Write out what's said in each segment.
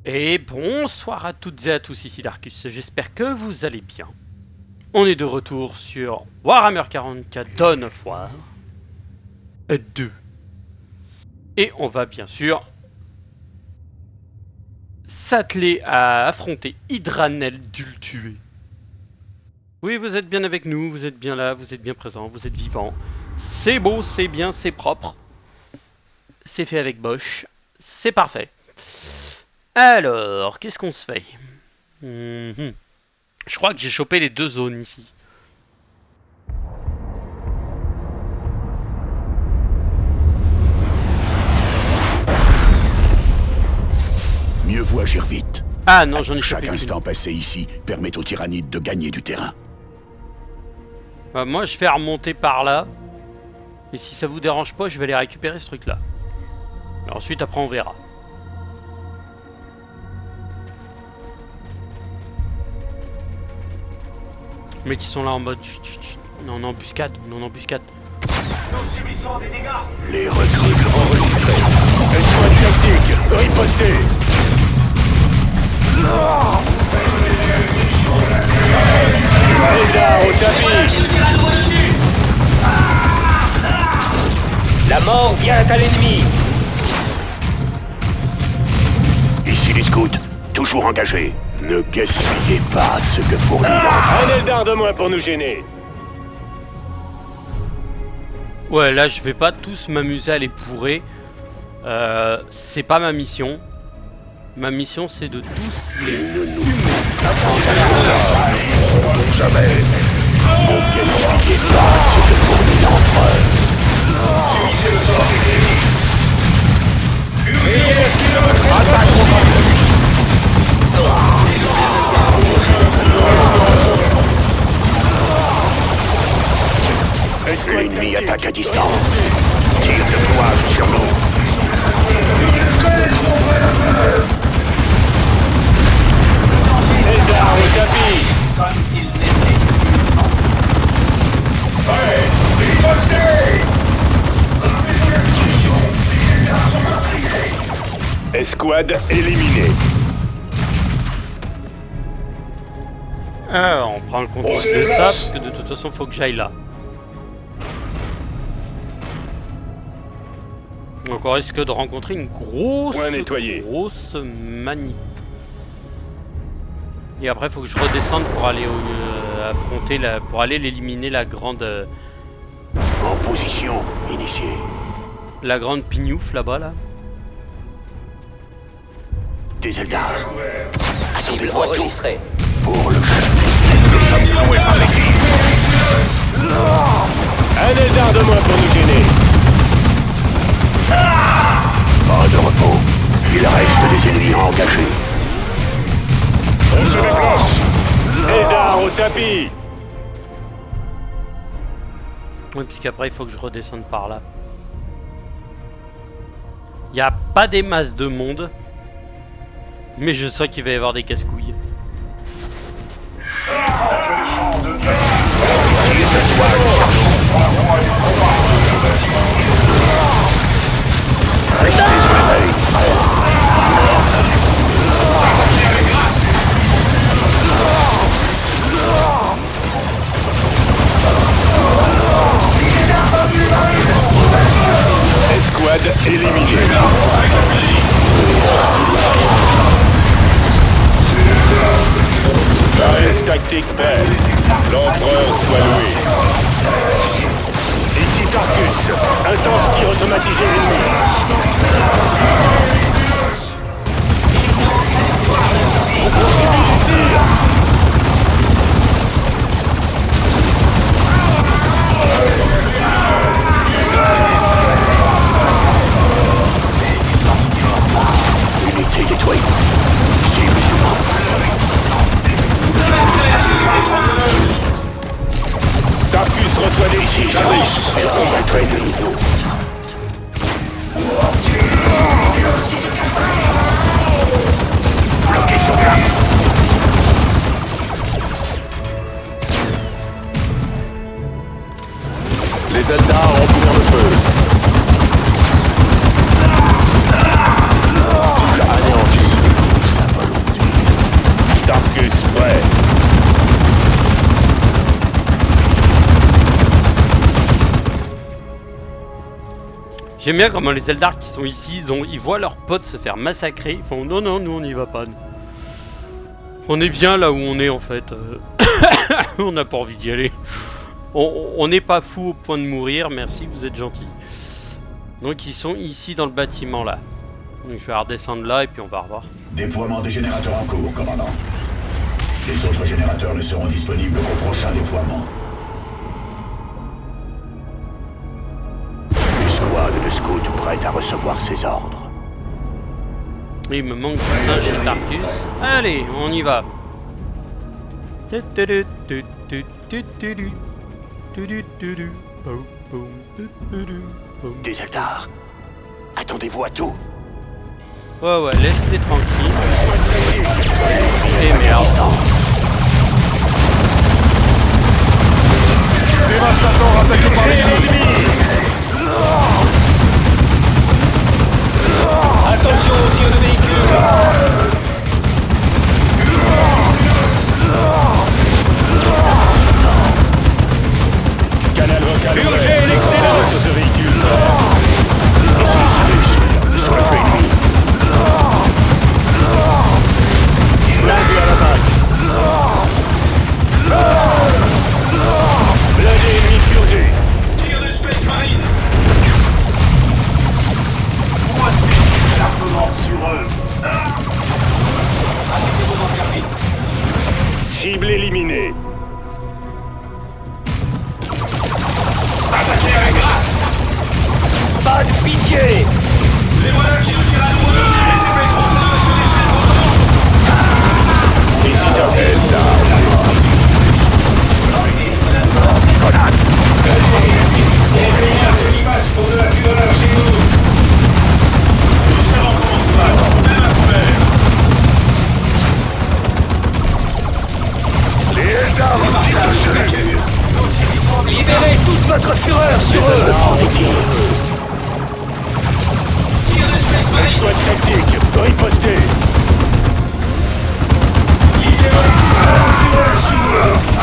Et bonsoir à toutes et à tous, ici Darkus, j'espère que vous allez bien. On est de retour sur Warhammer 40K Dawn of War 2. Et on va bien sûr s'atteler à affronter Hydranel Dultué. Oui, vous êtes bien avec nous, vous êtes bien là, vous êtes bien présents, vous êtes vivants. C'est beau, c'est bien, c'est propre. C'est fait avec Bosch, c'est parfait. Alors, qu'est-ce qu'on se fait? Je crois que j'ai chopé les deux zones ici. Mieux vaut agir vite. Ah non, j'en ai chopé Chaque qu'une. instant passé ici permet aux tyrannides de gagner du terrain. Moi, je vais remonter par là. Et si ça vous dérange pas, je vais aller récupérer ce truc-là. Et ensuite, après, on verra. Les mecs qui sont là en mode chut, chut, chut. On est en embuscade, on est en embuscade. Nous subissons des dégâts. Les recrues enregistrées. Escouade tactique, ripostez. Eldar au tapis. La mort vient à l'ennemi. Ici les scouts, toujours engagés. Ne gaspillez pas ce que fournit l'enfant. Un Eldar de moins pour nous gêner. Ouais, là, je vais pas tous m'amuser à les bourrer. C'est pas ma mission. Ma mission, c'est de tous les... Jamais. Ne gaspillez pas ce que fournit l'empereur. L'ennemi attaque à distance. Tire de poivre sur nous. Eldar au tapis. Escouade éliminée. On prend le contrôle de ça, parce que de toute façon, faut que j'aille là. Donc on risque de rencontrer une Point nettoyé. grosse manip. Et après, faut que je redescende pour aller affronter pour aller l'éliminer la grande En position, initié. pignouf là-bas là. Des Eldar. Cible enregistrée. Pour le chef. Nous sommes cloués par l'église. Un Eldar de moins pour nous gêner. Pas de repos. Il reste des ennemis engagés. On se déplace. Eldar au tapis. Oui, puisqu'après il faut que je redescende par là. Il n'y a pas des masses de monde, mais je sens qu'il va y avoir des casse-couilles. Escouade éliminée. Barrette tactique prête. L'empereur soit loué. Ici Tarkus. Intense tir automatisé ennemi. Unité détruite. Cible suivante. Tarkus reçoit des Ici, service. Elle combattrait de nouveau. Bloqué sur place. Les Eldar ont ouvert le feu. Cible anéantie. J'aime bien comment les Eldar qui sont ici, ils voient leurs potes se faire massacrer. Ils font non, non, nous on n'y va pas. Nous. On est bien là où on est en fait. On n'a pas envie d'y aller. On n'est pas fou au point de mourir, merci, vous êtes gentils. Donc ils sont ici dans le bâtiment là. Donc je vais redescendre là et puis on va revoir. Déploiement des générateurs en cours, commandant. Les autres générateurs ne seront disponibles qu'au prochain déploiement. Une squad de scouts prête à recevoir ses ordres. Il me manque du singe chez Tarkus. Allez, on y va. Des Eldar. Attendez-vous à tout. Ouais, ouais, laisse-les tranquilles. Et merde. Dévastateur attaqué par l'ennemi. Attention aux tirs de véhicules. Canal vocal purgé l'excellence de ce véhicule. Sur le feu ennemi. Blindé à l'attaque. Blindé ennemi purgé. Tir de Space Marine. Largement sur eux. Cible éliminée. Attaquez avec grâce. Pas de pitié. Les voilà qui nous tirent à nous. Les épées trop loin sur les chaînes. Ici Delta. Les payeurs se passent pour de la violence chez nous. Nous savons comment on va. Même à couvert. Les Eldar ont tiré sur les murs. Libérez toute votre fureur sur eux. Escouade tactique, riposter.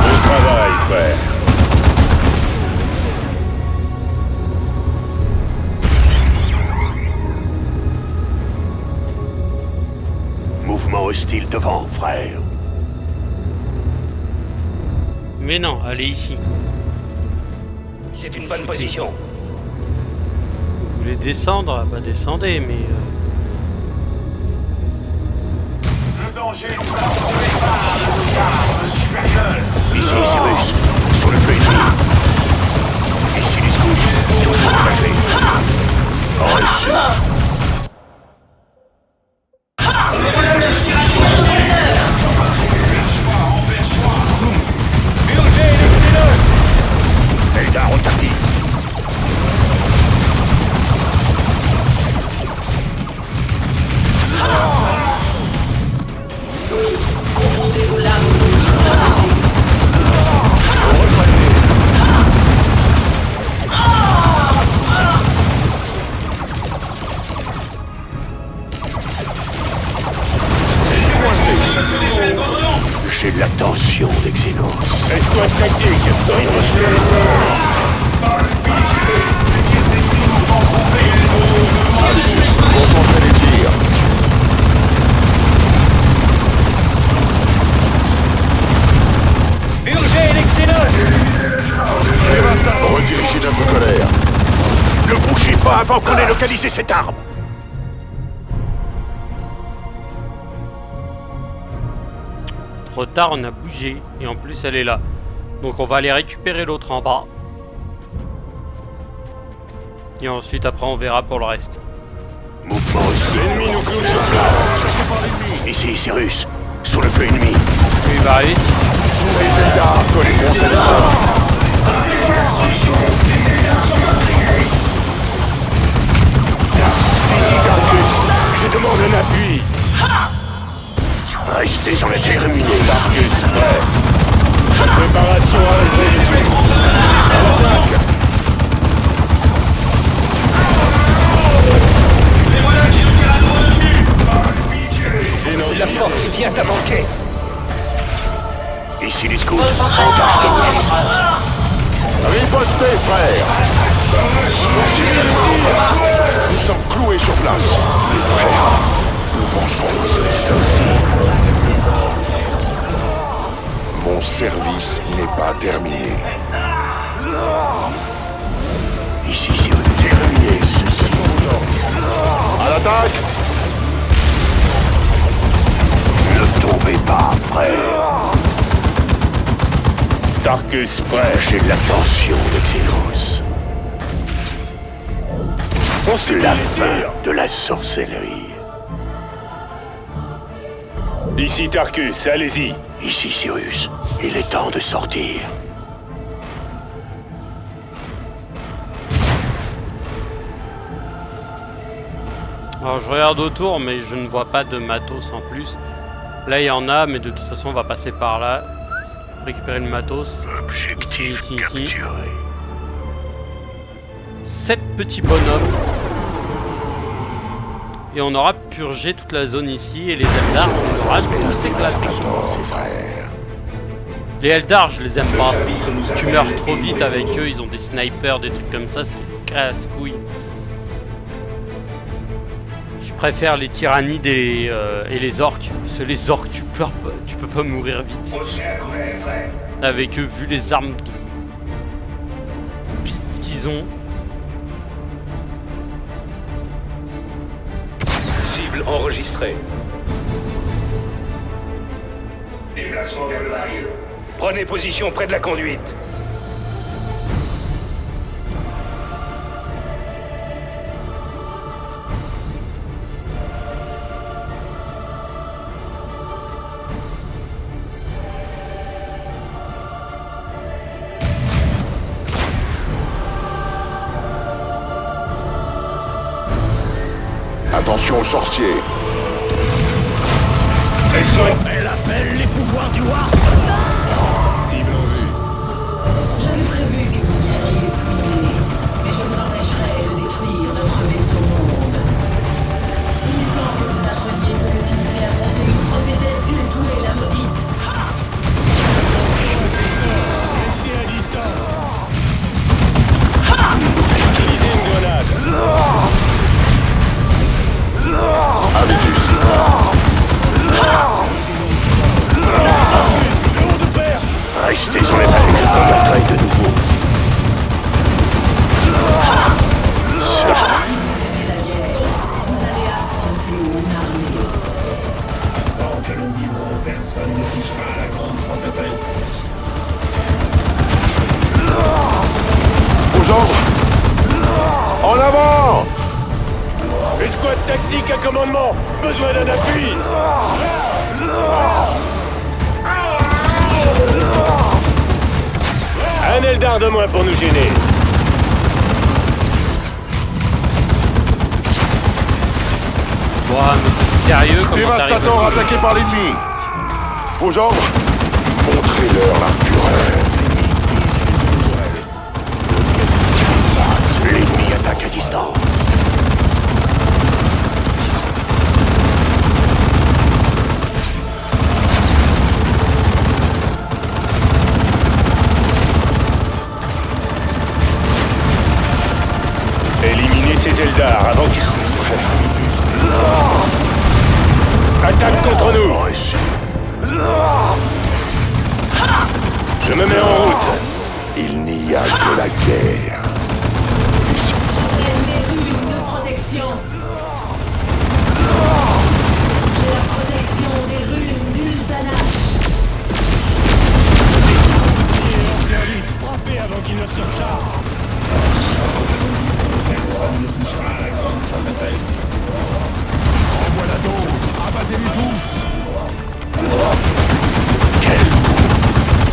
Bon travail, frère. Mouvement hostile devant, frère. Mais non, allez ici. C'est une bonne position. Vous voulez descendre? Bah descendez, mais... Le danger nous a envoyé par le supérieur. Ici, Cyrus. Sur le feu ennemi. Ici, les scouts. Toujours engagés. Reçu. Purgez l'excellence. Eldar au tapis. J'ai l'attention d'Exynos. Escouade tactique, riposter. Concentrez les tirs. Purgez l'excellence. Redirigez notre colère. Ne bougez pas avant qu'on ait localisé cette arme. Trop tard, on a bougé. Et en plus, elle est là. Donc on va aller récupérer l'autre en bas. Et ensuite, après, on verra pour le reste. Mouvement hostile. L'ennemi nous cloue sur place. Ici, Cyrus. Sur le feu ennemi. Il va arriver. Les Eldar collecteront cette arme. Ici Tarkus. Je demande un appui. Restez en déterminé. Tarkus, prêt. Préparation à l'entrée. À l'attaque. Les voilà qui nous tirent à nous dessus. La force vient à manquer. Ici, les scouts. Engage les pièces. Ripostez, frère. sommes cloués sur place. Frère, nous pensons mon service n'est pas terminé. Ici, si vous terminez ceci. À l'attaque! Ne tombez pas, frère. Tarkus prêt. J'ai l'attention de Xenos. C'est la fin de la sorcellerie. Ici Tarkus, allez-y. Ici, Cyrus. Il est temps de sortir. Alors je regarde autour, mais je ne vois pas de matos en plus. Là il y en a, mais de toute façon on va passer par là. Récupérer le matos. Objectif Ici. capturé. 7 petits bonhommes. Et on aura purgé toute la zone ici. Et les Eldar, on aura tous éclatés. Les Eldar, je les aime pas. Tu meurs trop vite avec eux, ils ont des snipers, des trucs comme ça, c'est casse-couille. Je préfère les tyrannides et les orques. Parce que les orques, tu peux pas mourir vite. Avec eux, vu les armes de bite qu'ils ont. Cible enregistrée. Déplacement vers le baril. Prenez position près de la conduite. Attention aux sorciers. Elle appelle les pouvoirs du roi. Cible en vue. J'avais prévu que vous viendriez fouiller, mais je vous empêcherai de détruire notre vaisseau monde. Il est temps que vous appreniez ce que signifie affronter une prophétesse culture et la maudite. Restez à distance. Utilisez une grenade. Habitus. Restez sur les balles, je combattrai de nouveau. Si vous aimez la guerre, vous allez affronter une armée. Tant que nous vivrons, personne ne touchera à la grande prophétesse. Aux ordres. En avant. Escouade tactique à commandement. Besoin d'un appui. Un Eldar de moins pour nous gêner. Ouah, mais c'est sérieux comment Dévastateur t'arrives attaqué par l'ennemi. Aux ordres. Montrez-leur la fureur. L'ennemi attaque à distance. Éliminez ces Eldar avant qu'ils... Attaque contre nous. Je me mets en route. Il n'y a que la guerre. Ici. Viennent des runes de protection. J'ai la protection des runes d'Ultanash. Frappez avant qu'il ne se recharge. Personne ne touchera à la grande prophétesse. Envoie la dose. Abattez-les tous. Quel coup?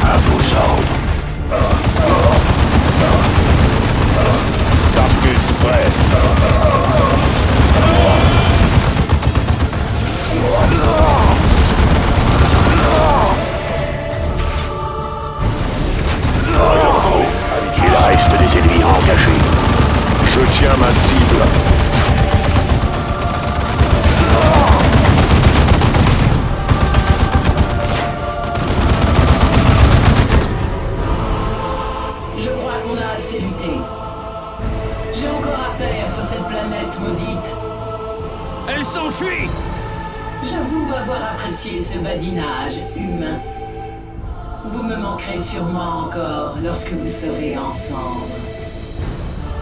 À vos ordres. Tarkus prêt. Il reste des ennemis engagés. Je tiens ma cible. J'avoue avoir apprécié ce badinage humain. Vous me manquerez sûrement encore lorsque vous serez ensemble.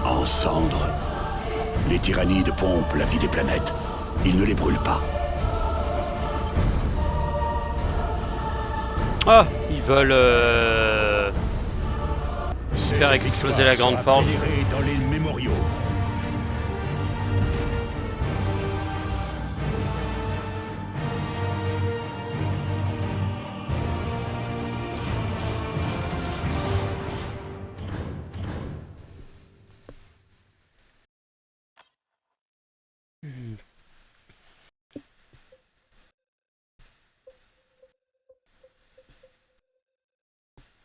En cendres. Les tyrannides pompent la vie des planètes. Ils ne les brûlent pas. Ah, ils veulent faire exploser la grande forge. Dans les mémoriaux.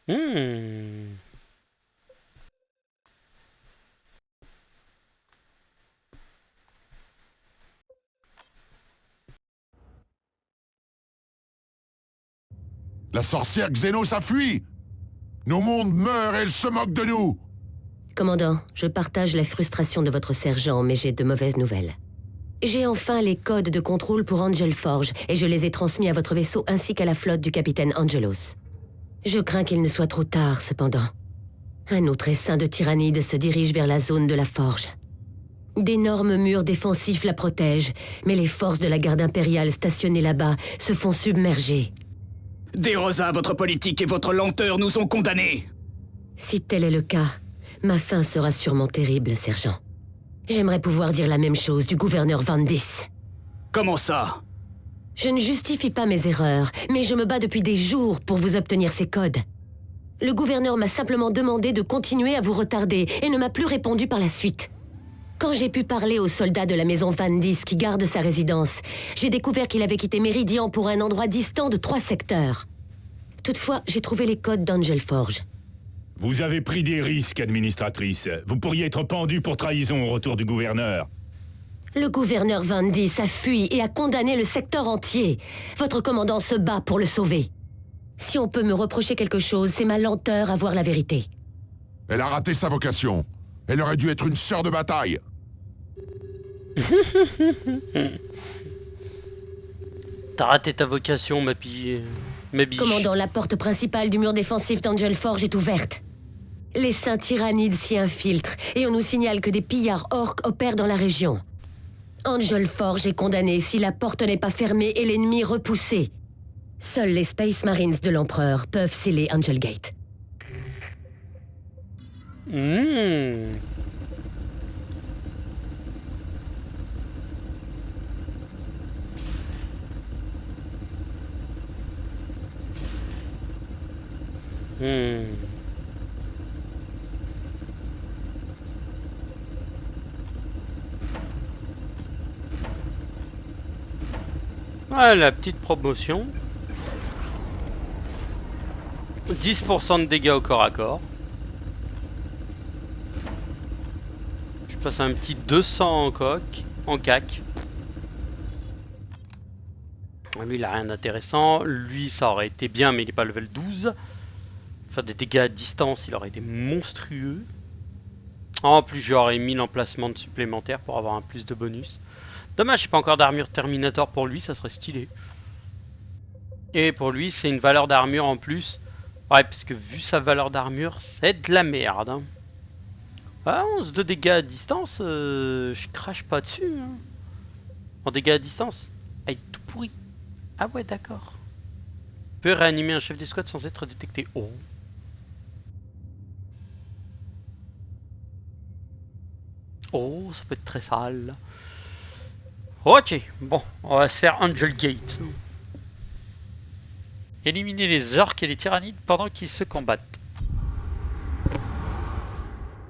Hmm. La sorcière Xenos a fui! Nos mondes meurent et elle se moque de nous! Commandant, je partage la frustration de votre sergent, mais j'ai de mauvaises nouvelles. J'ai enfin les codes de contrôle pour Angel Forge, et je les ai transmis à votre vaisseau ainsi qu'à la flotte du capitaine Angelos. Je crains qu'il ne soit trop tard, cependant. Un autre essaim de tyrannides se dirige vers la zone de la forge. D'énormes murs défensifs la protègent, mais les forces de la garde impériale stationnées là-bas se font submerger. DeRosa, votre politique et votre lenteur nous ont condamnés. Si tel est le cas, ma fin sera sûrement terrible, sergent. J'aimerais pouvoir dire la même chose du gouverneur Vandis. Comment ça? Je ne justifie pas mes erreurs, mais je me bats depuis des jours pour vous obtenir ces codes. Le gouverneur m'a simplement demandé de continuer à vous retarder et ne m'a plus répondu par la suite. Quand j'ai pu parler aux soldats de la maison Vandis qui gardent sa résidence, j'ai découvert qu'il avait quitté Méridian pour un endroit distant de 3 secteurs. Toutefois, j'ai trouvé les codes d'Angel Forge. Vous avez pris des risques, administratrice. Vous pourriez être pendu pour trahison au retour du gouverneur. Le gouverneur Vandis a fui et a condamné le secteur entier. Votre commandant se bat pour le sauver. Si on peut me reprocher quelque chose, c'est ma lenteur à voir la vérité. Elle a raté sa vocation. Elle aurait dû être une sœur de bataille. T'as raté ta vocation, ma biche. Commandant, la porte principale du mur défensif d'Angel Forge est ouverte. Les saints tyrannides s'y infiltrent et on nous signale que des pillards orques opèrent dans la région. Angel Forge est condamné si la porte n'est pas fermée et l'ennemi repoussé. Seuls les Space Marines de l'Empereur peuvent sceller Angel Gate. Ah, la petite promotion. 10% de dégâts au corps à corps. Je passe à un petit 200 en cac. Lui, il a rien d'intéressant. Lui, ça aurait été bien, mais il n'est pas level 12. Faire des dégâts à distance, il aurait été monstrueux. En plus, j'aurais mis l'emplacement de supplémentaire pour avoir un plus de bonus. Dommage, j'ai pas encore d'armure Terminator pour lui, ça serait stylé. Et pour lui, c'est une valeur d'armure en plus. Ouais, parce que vu sa valeur d'armure, c'est de la merde. Hein. Ah, 11 de dégâts à distance, je crache pas dessus. Hein. En dégâts à distance, ah, il est tout pourri. Ah ouais, d'accord. Peut réanimer un chef d'escouade sans être détecté. Oh. Oh, ça peut être très sale. Ok, bon, on va se faire Angel Gate. Éliminer les orques et les tyrannides pendant qu'ils se combattent.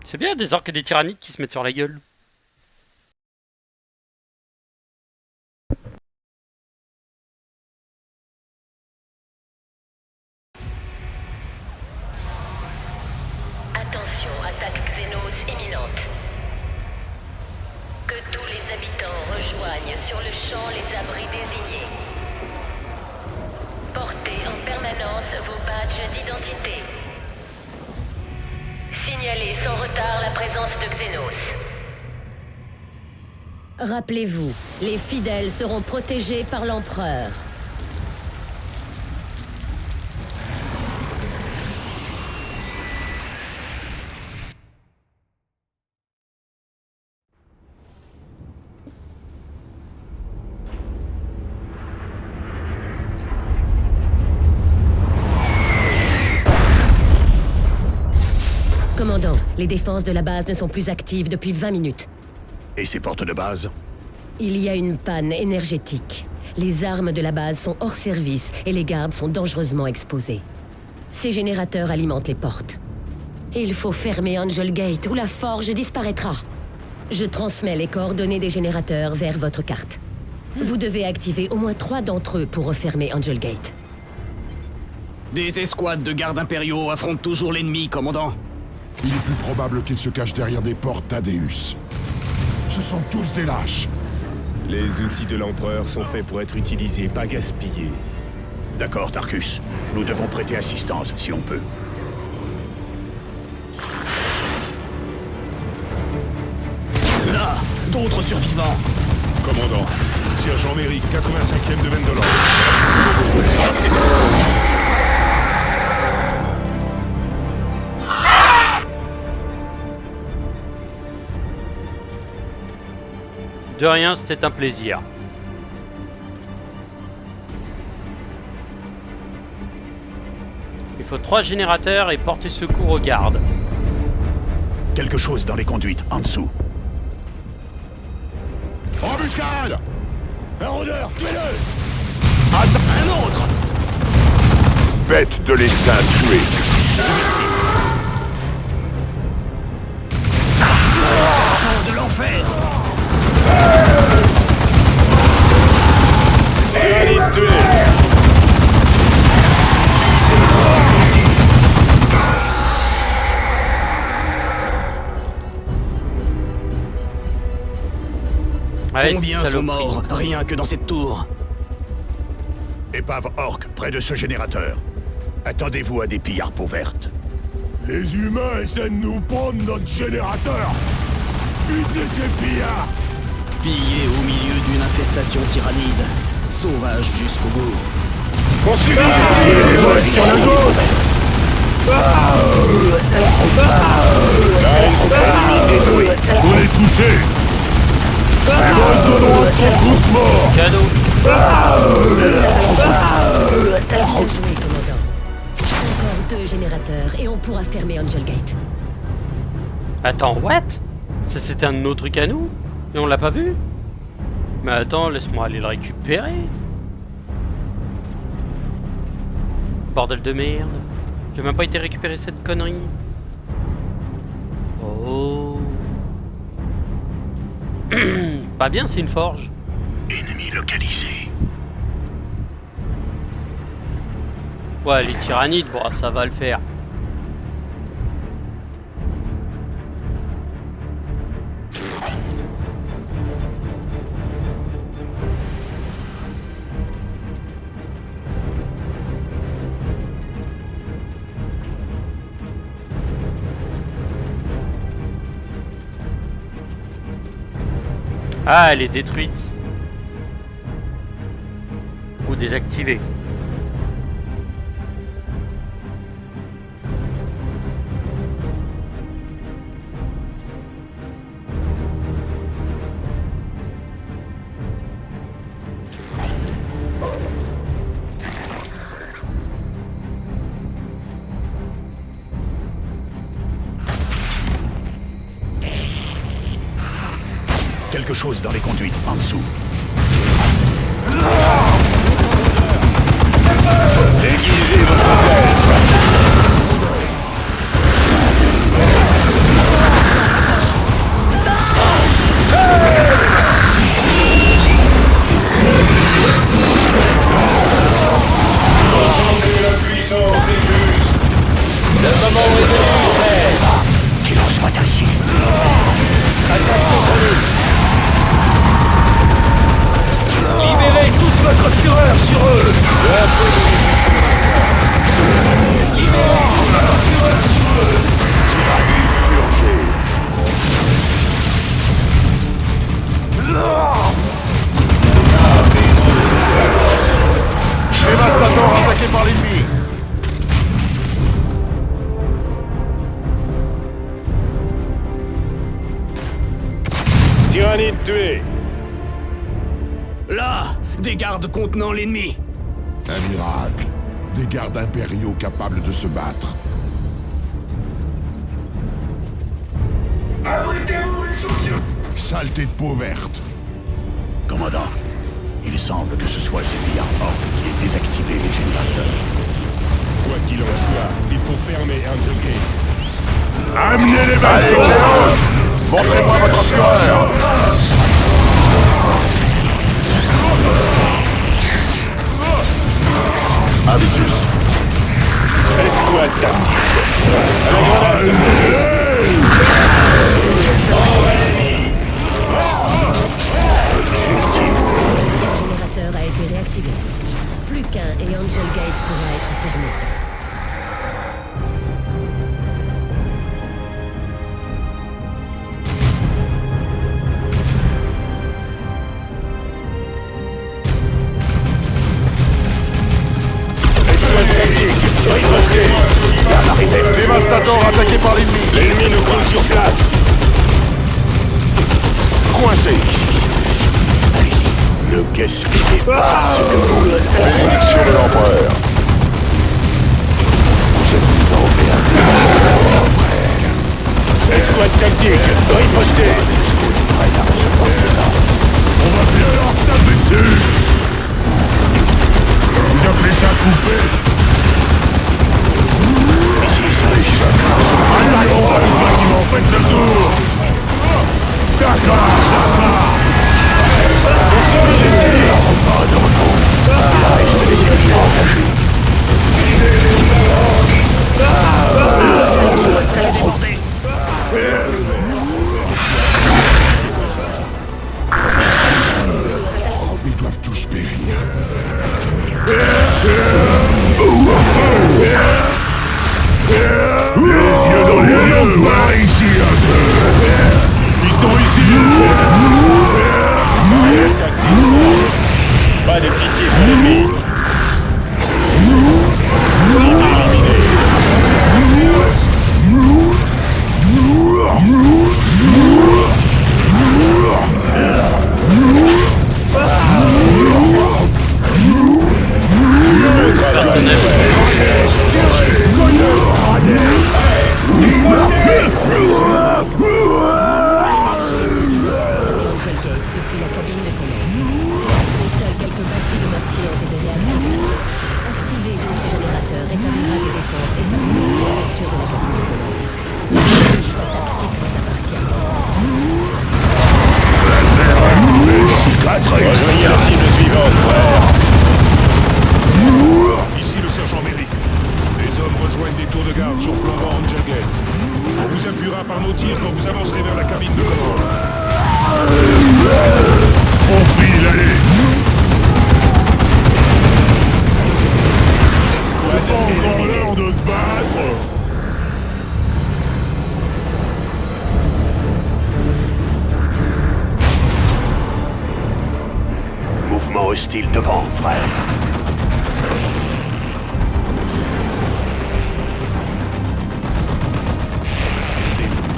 C'est bien des orques et des tyrannides qui se mettent sur la gueule. Attention, attaque Xenos imminente. Que tous les habitants rejoignent sur le champ les abris désignés. Portez en permanence vos badges d'identité. Signalez sans retard la présence de Xenos. Rappelez-vous, les fidèles seront protégés par l'Empereur. Commandant, les défenses de la base ne sont plus actives depuis 20 minutes. Et ces portes de base? Il y a une panne énergétique. Les armes de la base sont hors service et les gardes sont dangereusement exposés. Ces générateurs alimentent les portes. Il faut fermer Angel Gate ou la forge disparaîtra. Je transmets les coordonnées des générateurs vers votre carte. Vous devez activer au moins 3 d'entre eux pour refermer Angel Gate. Des escouades de gardes impériaux affrontent toujours l'ennemi, commandant. Il est plus probable qu'ils se cachent derrière des portes Thaddeus. Ce sont tous des lâches. Les outils de l'Empereur sont faits pour être utilisés, pas gaspillés. D'accord, Tarkus. Nous devons prêter assistance, si on peut. Là, d'autres survivants. Commandant, Sergent Merrick, 85e de Vendolor. De rien, c'était un plaisir. Il faut 3 générateurs et porter secours aux gardes. Quelque chose dans les conduites, en dessous. Embuscade! Un rôdeur, tuez-le! Un autre. Faites de l'essaim tuer. De l'enfer. Allez, tuez. Ouais, Combien sont saloperie. morts, rien que dans cette tour? Épave orque près de ce générateur. Attendez-vous à des pillards peau verte. Les humains essaient de nous prendre notre générateur. Butez ces pillards! Pillés au milieu d'une infestation tyrannide. Sauvage jusqu'au bout. Sur la gauche. Vous les touchez! Les boss de droite sont tous morts! Cadeau. Bien joué, commandant. Encore 2 générateurs et on pourra fermer Angel Gate. Attends, what? Ça c'était un de nos trucs à nous? Et on l'a pas vu? Mais attends, laisse-moi aller le récupérer. Bordel de merde. J'ai même pas été récupérer cette connerie. Oh. Pas bien, c'est une forge. Ennemi localisé. Ouais, les tyrannides, bon, ça va le faire. Ah, elle est détruite. Ou désactivée. Quelque chose dans les conduites, en dessous. Aiguisez votre tête. Sentez la puissance des justes. Le moment est venu. Qu'il en soit ainsi. Libérez toute votre fureur sur eux. Libérez toute votre fureur sur eux. Tyrannie purgée. tués. Là, des gardes contenant l'ennemi. Un miracle. Des gardes impériaux capables de se battre. Abritez-vous, les sociaux! Saleté de peau verte. Commandant, il semble que ce soit cette Horde qui ait désactivé les générateurs. Quoi qu'il en soit, il faut fermer Angel Gate. Amenez les bateaux. Montrez-moi votre fureur. Avisus. Escouade tactique. À la grenade. Le générateur a été réactivé. Plus qu'un et Angel Gate pourra être fermé. Dévastator attaqué par l'ennemi. L'ennemi nous compte sur place. Coincé. Ne gaspillez pas ce que vous Bénédiction de l'empereur. Vous êtes désormais un dévastateur, frère. Escouade tactique. Ripostez. Prêt à recevoir ces ordres. On va bien leur taper dessus. Vous appelez ça couper? Attaquons dans le bâtiment, faites le tour. D'accord. Ils doivent tous périr. Les yeux dans les yeux, par ici un peu. Ils sont ici. Pas de pitié pour l'ennemi. Angel Gate depuis la cabine de commande. Mais seules quelques batteries de mortier ont été réactivées. Activer d'autres générateurs rétablira des défenses et facilitera la lecture de la cabine de commande. Le choix tactique vous appartient. Rejoignez la cible suivante, frère. Ici le sergent Merrick. Les hommes rejoignent des tours de garde surplombant Angel Gate. On vous appuiera par nos tirs quand vous avancerez vers la cabine de commande. On file, allez. C'est pas encore l'heure de se battre. Mouvement hostile devant, frère.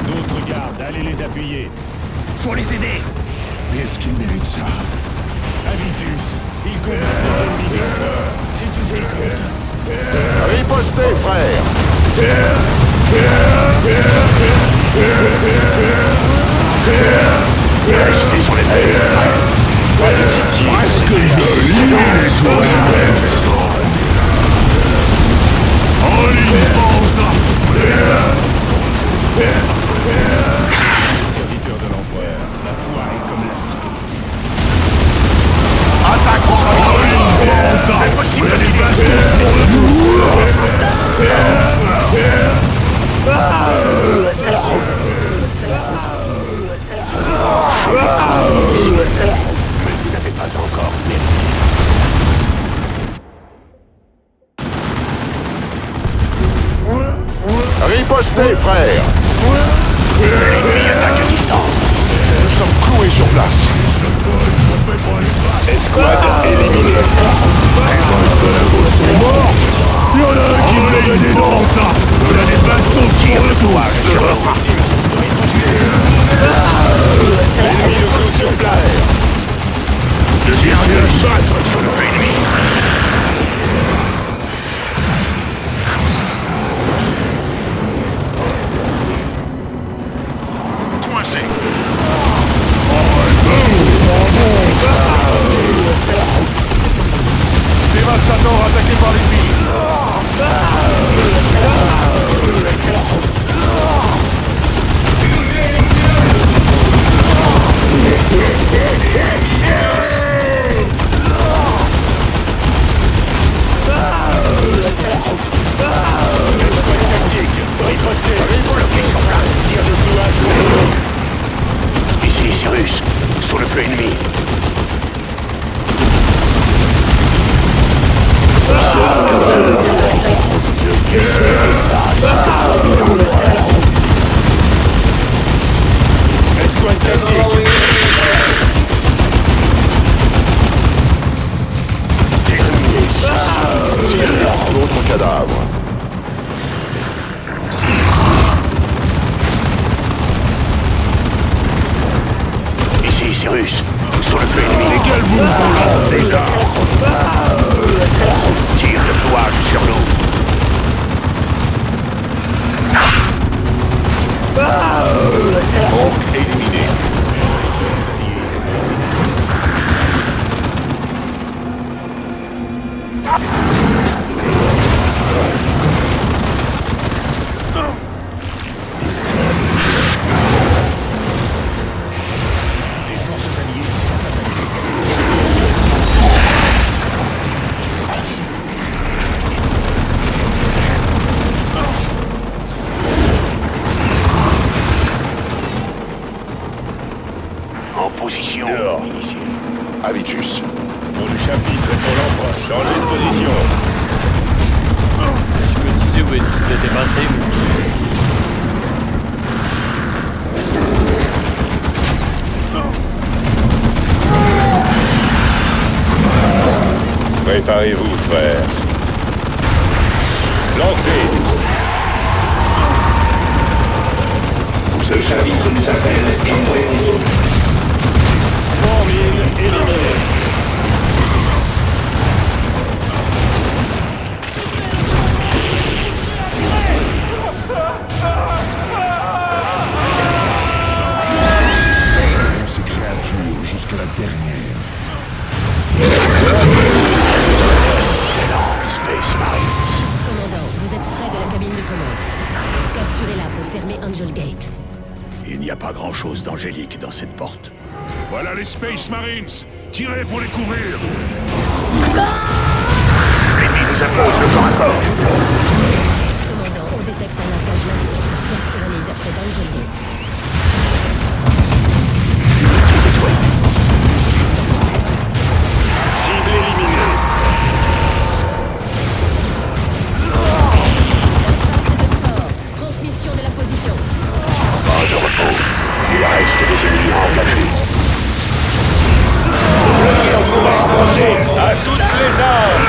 D'autres gardes, allez les appuyer. Faut les aider. Mais est-ce qu'il mérite ça? Avitus, il combat les ennemis. C'est tout ce qui compte. Ripostez, frère. Restez sur les têtes, frère. Presque les en ligne, Serviteur de l'empereur, la foi est comme l'acier. attaquons. C'est possible de les Mais vous n'avez pas encore mérité. Ripostez, frère. L'ennemi attaque à distance. Nous sommes cloués sur place. Escouade éliminée. Il y en a un qui veut aider dans mon tas. Il a des bastons qui retournent. L'ennemi le clôt sur place. nord attaqué par l'ennemi. Ici, Cyrus, sur le feu ennemi. Escouade tactique. Terminé, ceci. Tirez en autre cadavre. Ici, Cyrus, sur le feu ennemi. Égalez-vous pour l'ordre des gars. Tire de fouage sur nous. Hawk éliminé. En position. Dehors. Initié. Avitus. Pour le chapitre et pour l'empereur. Changez de position. Je me disais où est-ce qu'ils étaient passés. Préparez-vous, frère. Lancez. Le chapitre nous appelle, escambrez-nous. Formule éliminée. Ces créatures jusqu'à la dernière. Space Marine. Commandant, vous êtes près de la cabine de commande. Capturez-la pour fermer Angel Gate. Il n'y a pas grand-chose d'angélique dans cette porte. Voilà les Space Marines. Tirez pour les couvrir. L'ennemi nous impose le corps à corps. Commandant, on détecte un largage massif de squares tyrannides près d'Angel Gate. Cible éliminée. Sport, transmission de la position. Pas de repos. Il reste des ennemis à engager. À toutes les armes.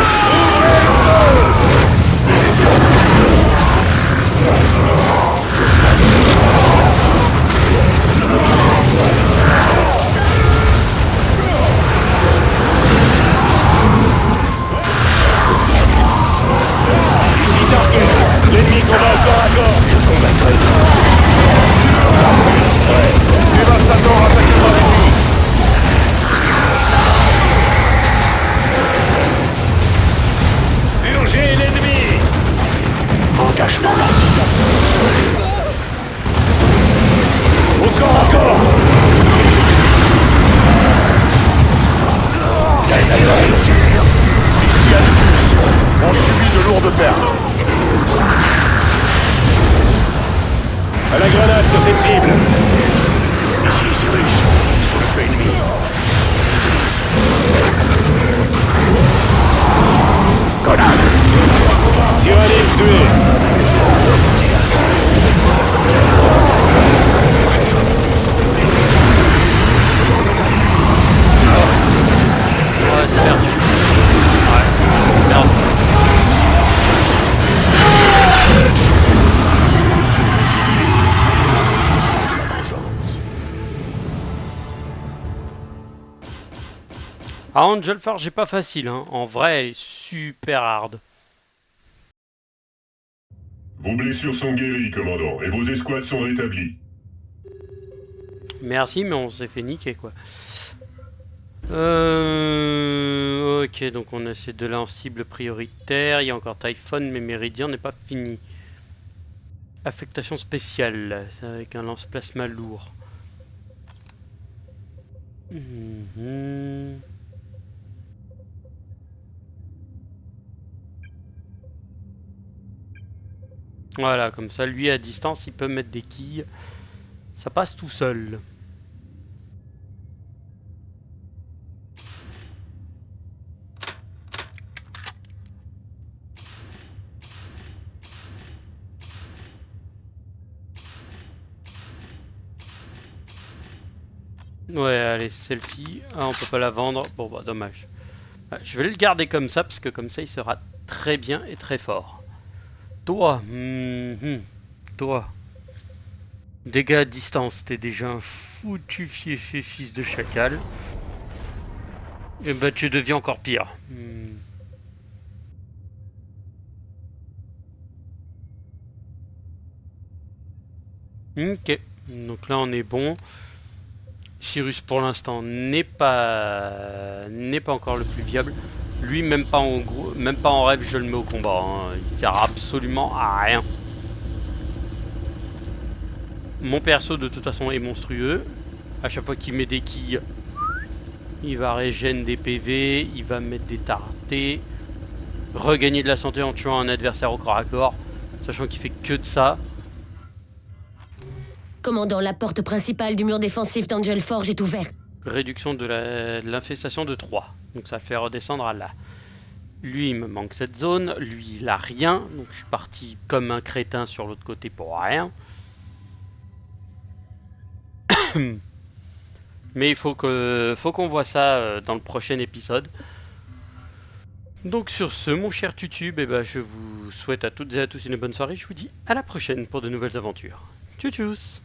Ici Target. L'ennemi combat au corps à corps. Je combattrai. Dévastateur attaqué par l'ennemi. Purgez l'ennemi. Engagement lancé. Au corps à corps. Ici Avitus. On subit de lourdes pertes. À la grenade sur cette cible. Ici Cyrus. Sur le feu ennemi. Grenade. Tyrannide tué. Ouais, c'est perdu. Ouais, merde. Ah, Angel Forge est pas facile, hein. En vrai, elle est super hard. Vos blessures sont guéries, commandant, et vos escouades sont rétablies. Merci, mais on s'est fait niquer, quoi. Ok, donc on a ces deux-là en cible prioritaire. Il y a encore Typhon, mais Méridien n'est pas fini. Affectation spéciale, c'est avec un lance-plasma lourd. Voilà, comme ça, lui à distance, il peut mettre des quilles. Ça passe tout seul. Ouais, allez, celle-ci. Ah, on peut pas la vendre. Bon, bah, dommage. Je vais le garder comme ça, parce que comme ça, il sera très bien et très fort. Toi, toi. Dégâts à distance, t'es déjà un foutu fils de chacal. Et bah, tu deviens encore pire. Ok, donc là, on est bon. Cyrus pour l'instant n'est pas encore le plus viable. Lui même pas en rêve je le mets au combat. Hein. Il sert absolument à rien. Mon perso de toute façon est monstrueux. À chaque fois qu'il met des quilles, il va régénérer des PV, il va mettre des tartés, regagner de la santé en tuant un adversaire au corps à corps, sachant qu'il fait que de ça. Commandant, la porte principale du mur défensif d'Angel Forge est ouverte. Réduction de l'infestation de 3. Donc ça le fait redescendre à là. Lui, il me manque cette zone. Lui, il a rien. Donc je suis parti comme un crétin sur l'autre côté pour rien. Mais il faut qu'on voit ça dans le prochain épisode. Donc sur ce, mon cher Tutube, je vous souhaite à toutes et à tous une bonne soirée. Je vous dis à la prochaine pour de nouvelles aventures. Tchuss tchuss.